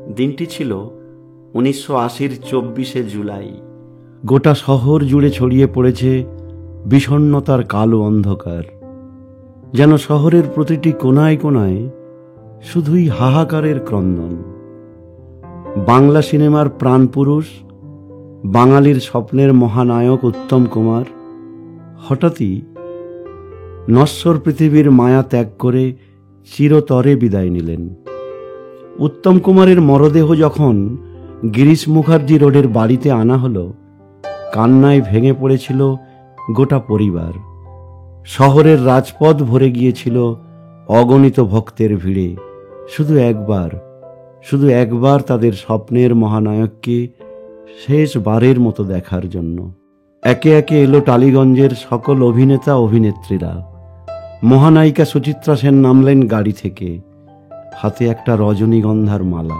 দিনটি ছিল 1980-র 24শে জুলাই। গোটা শহর জুড়ে ছড়িয়ে পড়েছে বিষণ্ণতার কালো অন্ধকার। যেন শহরের প্রতিটি কোনায় কোনায় শুধুই হাহাকারের ক্রন্দন। বাংলা সিনেমার প্রাণপুরুষ, বাঙালির স্বপ্নের মহানায়ক উত্তম কুমার হঠাৎই নশ্বর পৃথিবীর মায়া ত্যাগ করে চিরতরে বিদায় নিলেন। উত্তম কুমারের মরদেহ যখন গিরিশ মুখার্জি রোডের বাড়িতে আনা হলো, কান্নায় ভেঙে পড়েছিল গোটা পরিবার। শহরের রাজপথ ভরে গিয়েছিল অগণিত ভক্তের ভিড়ে। শুধু একবার তাদের স্বপ্নের মহানায়ককে শেষবারের মতো দেখার জন্য। একে একে এলো টালিগঞ্জের সকল অভিনেতা অভিনেত্রীরা। মহানায়িকা সুচিত্রা সেন নামলেন গাড়ি থেকে, হাতে একটা রজনীগন্ধার মালা।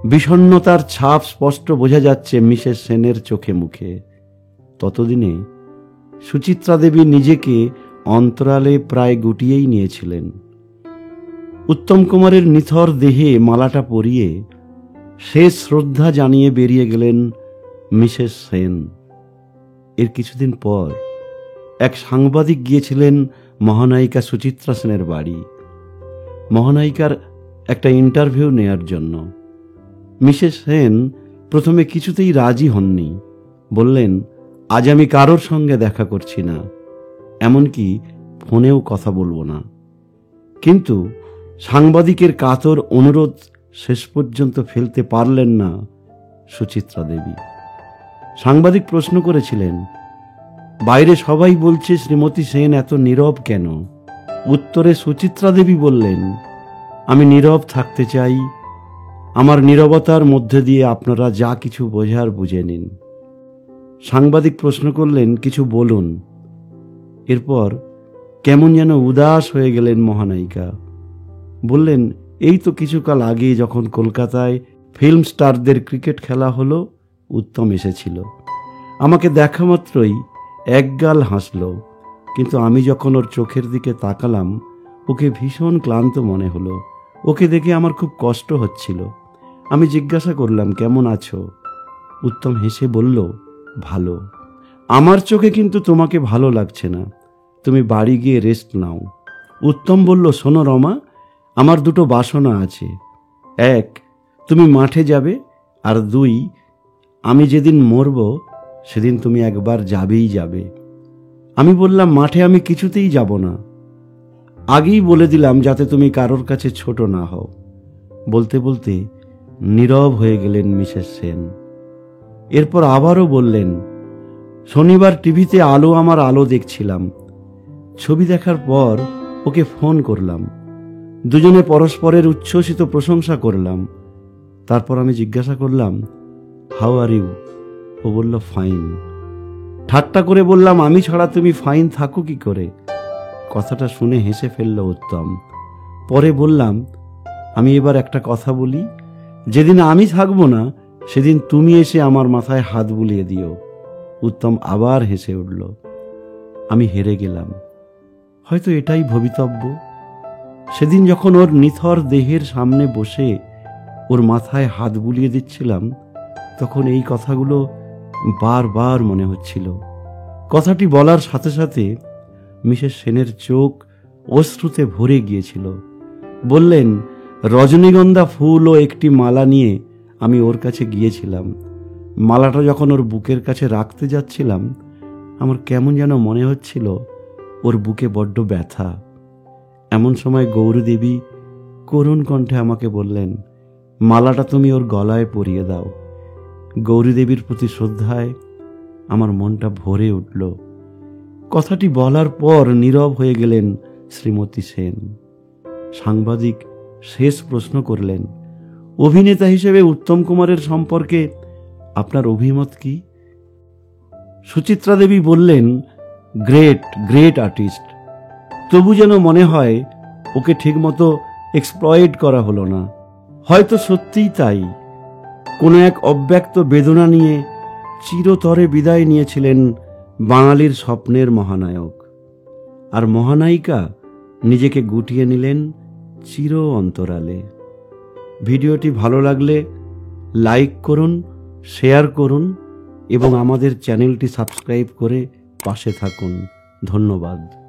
বিষণ্ণতার ছাপ স্পষ্ট বোঝা যাচ্ছে মিসেস সেনের চোখে মুখে। ততদিনে সুচিত্রা দেবী নিজেকে অন্তরালে প্রায় গুটিয়েই নিয়েছিলেন। উত্তম কুমারের নিথর দেহে মালাটা পরিয়ে শেষ শ্রদ্ধা জানিয়ে বেরিয়ে গেলেন মিসেস সেন। এর কিছুদিন পর এক সাংবাদিক গিয়েছিলেন মহানায়িকা সুচিত্রা সেনের বাড়ি, মহানায়িকার একটা ইন্টারভিউ নেয়ার জন্য। মিসেস সেন প্রথমে কিছুতেই রাজি হননি। বললেন, আজ আমি কারোর সঙ্গে দেখা করছি না, এমনকি ফোনেও কথা বলবো না। কিন্তু সাংবাদিকের কাতর অনুরোধ শেষ পর্যন্ত ফেলতে পারলেন না সুচিত্রা দেবী। সাংবাদিক প্রশ্ন করেছিলেন, বাইরে সবাই বলছে শ্রীমতী সেন এত নীরব কেন? উত্তরে সুচিত্রা দেবী বললেন, আমি নীরব থাকতে চাই। আমার নীরবতার মধ্যে দিয়ে আপনারা যা কিছু বোঝার বুঝে নিন। সাংবাদিক প্রশ্ন করলেন, কিছু বলুন। এরপর কেমন যেন উদাস হয়ে গেলেন মহানায়িকা। বললেন, এই তো কিছুকাল আগে যখন কলকাতায় ফিল্ম স্টারদের ক্রিকেট খেলা হলো, উত্তম এসেছিল। আমাকে দেখা মাত্রই একগাল হাসল, কিন্তু আমি যখন ওর চোখের দিকে তাকালাম, ওকে ভীষণ ক্লান্ত মনে হলো। ওকে দেখে আমার খুব কষ্ট হচ্ছিল। আমি জিজ্ঞাসা করলাম, কেমন আছো? উত্তম হেসে বলল, ভালো। আমার চোখে কিন্তু তোমাকে ভালো লাগছে না, তুমি বাড়ি গিয়ে রেস্ট নাও। উত্তম বলল, শোনো রমা, আমার দুটো বাসনা আছে। এক, তুমি মাঠে যাবে, আর দুই, আমি যেদিন মরব সেদিন তুমি একবার যাবেই যাবে। আমি বললাম, মাঠে আমি কিছুতেই যাব না। আগেই বলে দিলাম যাতে তুমি কারোর কাছে ছোট না হও। বলতে বলতে নীরব হয়ে গেলেন মিসেস সেন। এরপর আবারও বললেন, শনিবার টিভিতে আলো আমার আলো দেখছিলাম। ছবি দেখার পর ওকে ফোন করলাম। দুজনে পরস্পরের উচ্ছ্বসিত প্রশংসা করলাম। তারপর আমি জিজ্ঞাসা করলাম, হাউ আর ইউ? ও বলল, ফাইন। ঠাট্টা করে বললাম, আমি ছাড়া তুমি ফাইন থাকো কি করে? কথাটা শুনে হেসে ফেলল উত্তম। পরে বললাম, আমি এবার একটা কথা বলি, যেদিন আমি থাকবো না সেদিন তুমি এসে আমার মাথায় হাত বুলিয়ে দিও। উত্তম আবার হেসে উঠল। আমি হেরে গেলাম। হয়তো এটাই ভবিতব্য। সেদিন যখন ওর নিথর দেহের সামনে বসে ওর মাথায় হাত বুলিয়ে দিচ্ছিলাম, তখন এই কথাগুলো বারবার মনে হচ্ছিল। কথাটি বলার সাথে সাথে মিসেস সেনের চোখ অশ্রুতে ভরে গিয়েছিল। বললেন, রজনীগন্ধা ফুল ও একটি মালা নিয়ে আমি ওর কাছে গিয়েছিলাম। মালাটা যখন ওর বুকের কাছে রাখতে যাচ্ছিলাম, আমার কেমন যেন মনে হচ্ছিল ওর বুকে বড্ড ব্যথা। এমন সময় গৌরীদেবী করুণ কণ্ঠে আমাকে বললেন, মালাটা তুমি ওর গলায় পরিয়ে দাও। গৌরীদেবীর প্রতি শ্রদ্ধায় আমার মনটা ভরে উঠল। কথাটি বলার পর নীরব হয়ে গেলেন শ্রীমতী সেন। সাংবাদিক শেষ প্রশ্ন করলেন, অভিনেতা হিসেবে উত্তম কুমারের সম্পর্কে আপনার অভিমত কি? সুচিত্রা দেবী বললেন, গ্রেট আর্টিস্ট। তবু যেন মনে হয় ওকে ঠিকমতো এক্সপ্লয়েট করা হলো না। হয়তো সত্যিই তাই, কোনো এক অব্যক্ত বেদনা নিয়ে চিরতরে বিদায় নিয়েছিলেন বাঙালির স্বপ্নের মহানায়ক। আর মহানায়িকা নিজেকে গুটিয়ে নিলেন চির অন্তরালে। ভিডিওটি ভালো লাগলে লাইক করুন, শেয়ার করুন এবং আমাদের চ্যানেলটি সাবস্ক্রাইব করে পাশে থাকুন। ধন্যবাদ।